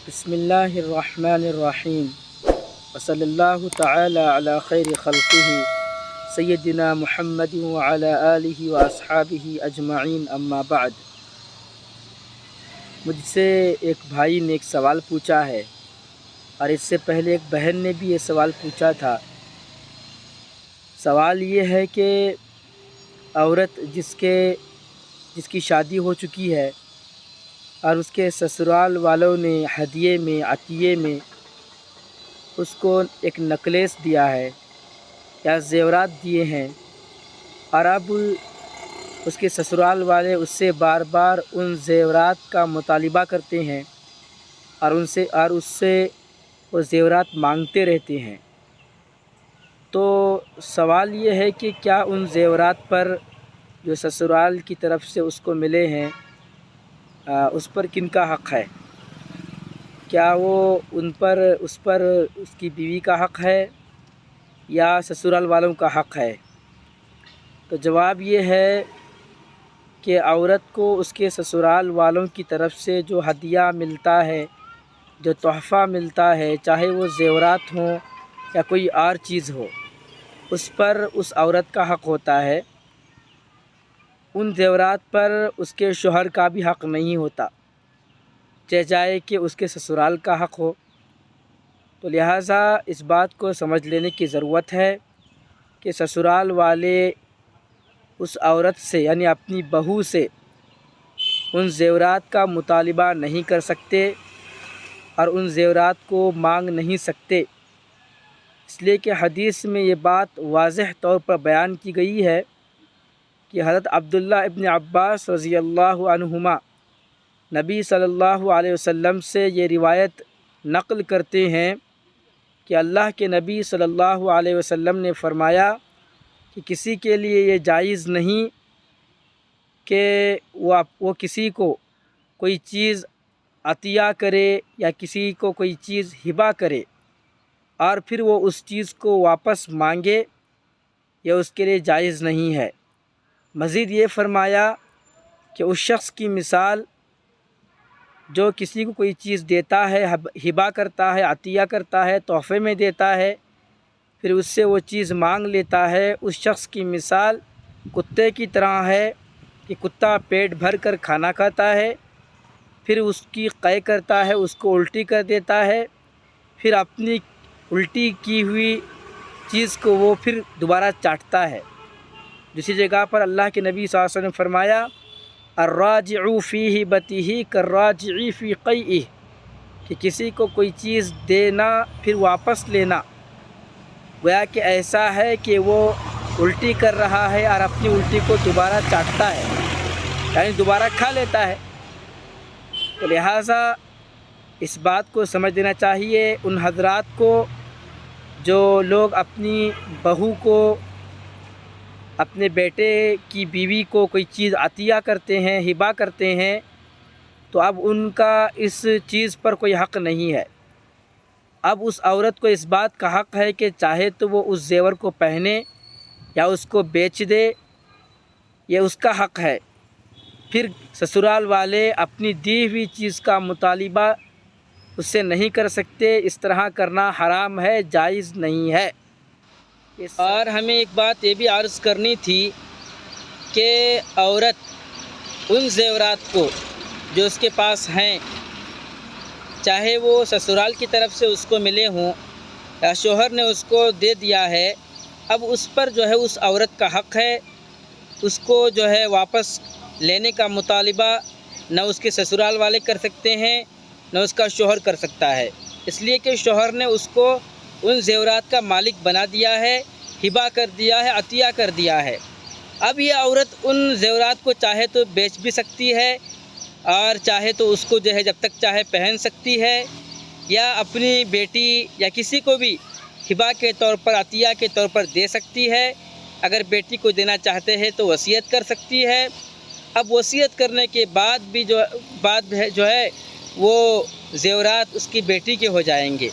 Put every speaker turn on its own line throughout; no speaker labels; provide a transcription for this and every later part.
بسم اللہ الرحمن الرحیم وصلی اللہ تعالی علی خیر خلقہ سیدنا محمد وعلی آلہ واصحابہ اجمعین اما بعد۔ مجھ سے ایک بھائی نے ایک سوال پوچھا ہے، اور اس سے پہلے ایک بہن نے بھی یہ سوال پوچھا تھا۔ سوال یہ ہے کہ عورت جس کی شادی ہو چکی ہے اور اس کے سسرال والوں نے ہدیے میں عطیے میں اس کو ایک نکلیس دیا ہے یا زیورات دیے ہیں، اور اب اس کے سسرال والے اس سے بار بار ان زیورات کا مطالبہ کرتے ہیں اور اس سے وہ زیورات مانگتے رہتے ہیں۔ تو سوال یہ ہے کہ کیا ان زیورات پر جو سسرال کی طرف سے اس کو ملے ہیں اس پر کن کا حق ہے؟ کیا وہ اس پر اس کی بیوی کا حق ہے یا سسرال والوں کا حق ہے؟ تو جواب یہ ہے کہ عورت کو اس کے سسرال والوں کی طرف سے جو ہدیہ ملتا ہے، جو تحفہ ملتا ہے، چاہے وہ زیورات ہوں یا کوئی اور چیز ہو، اس پر اس عورت کا حق ہوتا ہے۔ ان زیورات پر اس کے شوہر کا بھی حق نہیں ہوتا، چاہے کہ اس کے سسرال کا حق ہو۔ تو لہٰذا اس بات کو سمجھ لینے کی ضرورت ہے کہ سسرال والے اس عورت سے یعنی اپنی بہو سے ان زیورات کا مطالبہ نہیں کر سکتے اور ان زیورات کو مانگ نہیں سکتے، اس لیے کہ حدیث میں یہ بات واضح طور پر بیان کی گئی ہے کہ حضرت عبداللہ ابن عباس رضی اللہ عنہما نبی صلی اللہ علیہ وسلم سے یہ روایت نقل کرتے ہیں کہ اللہ کے نبی صلی اللہ علیہ وسلم نے فرمایا کہ کسی کے لیے یہ جائز نہیں کہ وہ کسی کو کوئی چیز عطیہ کرے یا کسی کو کوئی چیز ہبہ کرے اور پھر وہ اس چیز کو واپس مانگے، یہ اس کے لیے جائز نہیں ہے۔ مزید یہ فرمایا کہ اس شخص کی مثال جو کسی کو کوئی چیز دیتا ہے، ہبہ کرتا ہے، عطیہ کرتا ہے، تحفے میں دیتا ہے، پھر اس سے وہ چیز مانگ لیتا ہے، اس شخص کی مثال کتے کی طرح ہے کہ کتا پیٹ بھر کر کھانا کھاتا ہے، پھر اس کی قے کرتا ہے، اس کو الٹی کر دیتا ہے، پھر اپنی الٹی کی ہوئی چیز کو وہ پھر دوبارہ چاٹتا ہے۔ دوسری جگہ پر اللہ کے نبی صلی اللہ علیہ وسلم نے فرمایا الراجع فی ہبتہ کالراجع فی قیئہ، کہ کسی کو کوئی چیز دینا پھر واپس لینا گویا کہ ایسا ہے کہ وہ الٹی کر رہا ہے اور اپنی الٹی کو دوبارہ چاٹتا ہے، یعنی دوبارہ کھا لیتا ہے۔ تو لہٰذا اس بات کو سمجھ لینا چاہیے ان حضرات کو جو لوگ اپنی بہو کو، اپنے بیٹے کی بیوی کو کوئی چیز عطیہ کرتے ہیں، ہبہ کرتے ہیں، تو اب ان کا اس چیز پر کوئی حق نہیں ہے۔ اب اس عورت کو اس بات کا حق ہے کہ چاہے تو وہ اس زیور کو پہنے یا اس کو بیچ دے، یہ اس کا حق ہے۔ پھر سسرال والے اپنی دی ہوئی چیز کا مطالبہ اس سے نہیں کر سکتے، اس طرح کرنا حرام ہے، جائز نہیں ہے۔ اور ہمیں ایک بات یہ بھی عرض کرنی تھی کہ عورت ان زیورات کو جو اس کے پاس ہیں، چاہے وہ سسرال کی طرف سے اس کو ملے ہوں یا شوہر نے اس کو دے دیا ہے، اب اس پر جو ہے اس عورت کا حق ہے، اس کو جو ہے واپس لینے کا مطالبہ نہ اس کے سسرال والے کر سکتے ہیں نہ اس کا شوہر کر سکتا ہے، اس لیے کہ شوہر نے اس کو ان زیورات کا مالک بنا دیا ہے، ہبہ کر دیا ہے، عطیہ کر دیا ہے۔ اب یہ عورت ان زیورات کو چاہے تو بیچ بھی سکتی ہے اور چاہے تو اس کو جو ہے جب تک چاہے پہن سکتی ہے، یا اپنی بیٹی یا کسی کو بھی ہبہ کے طور پر، عطیہ کے طور پر دے سکتی ہے۔ اگر بیٹی کو دینا چاہتے ہیں تو وصیت کر سکتی ہے۔ اب وصیت کرنے کے بعد بھی جو ہے وہ زیورات اس کی بیٹی کے ہو جائیں گے۔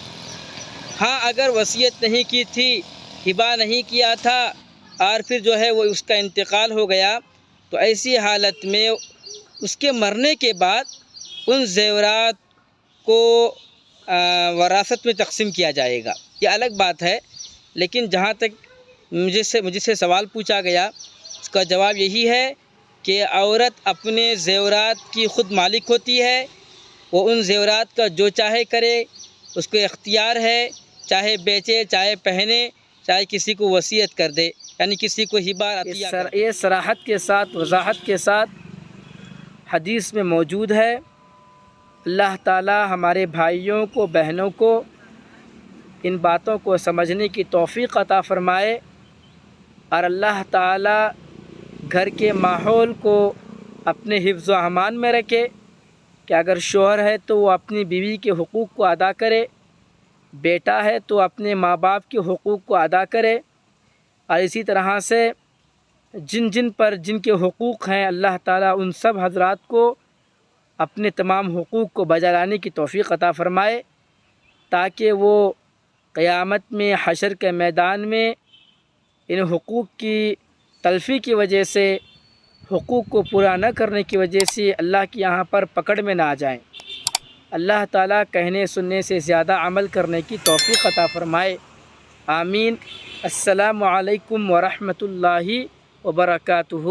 ہاں اگر وصیت نہیں کی تھی، ہبہ نہیں کیا تھا اور پھر جو ہے وہ اس کا انتقال ہو گیا، تو ایسی حالت میں اس کے مرنے کے بعد ان زیورات کو وراثت میں تقسیم کیا جائے گا، یہ الگ بات ہے۔ لیکن جہاں تک مجھ سے سوال پوچھا گیا، اس کا جواب یہی ہے کہ عورت اپنے زیورات کی خود مالک ہوتی ہے، وہ ان زیورات کا جو چاہے کرے، اس کو اختیار ہے، چاہے بیچے، چاہے پہنے، چاہے کسی کو وصیت کر دے، یعنی کسی کو ہبہ عطیہ کر دے۔ یہ صراحت کے ساتھ، وضاحت کے ساتھ حدیث میں موجود ہے۔ اللہ تعالی ہمارے بھائیوں کو، بہنوں کو ان باتوں کو سمجھنے کی توفیق عطا فرمائے، اور اللہ تعالی گھر کے ماحول کو اپنے حفظ و امان میں رکھے کہ اگر شوہر ہے تو وہ اپنی بیوی کے حقوق کو ادا کرے، بیٹا ہے تو اپنے ماں باپ کے حقوق کو ادا کرے، اور اسی طرح سے جن پر جن کے حقوق ہیں، اللہ تعالیٰ ان سب حضرات کو اپنے تمام حقوق کو بجا لانے کی توفیق عطا فرمائے، تاکہ وہ قیامت میں، حشر کے میدان میں ان حقوق کی تلفی کی وجہ سے، حقوق کو پورا نہ کرنے کی وجہ سے اللہ کے یہاں پر پکڑ میں نہ آ جائیں۔ اللہ تعالیٰ کہنے سننے سے زیادہ عمل کرنے کی توفیق عطا فرمائے، آمین۔ السلام علیکم ورحمۃ اللہ وبرکاتہ۔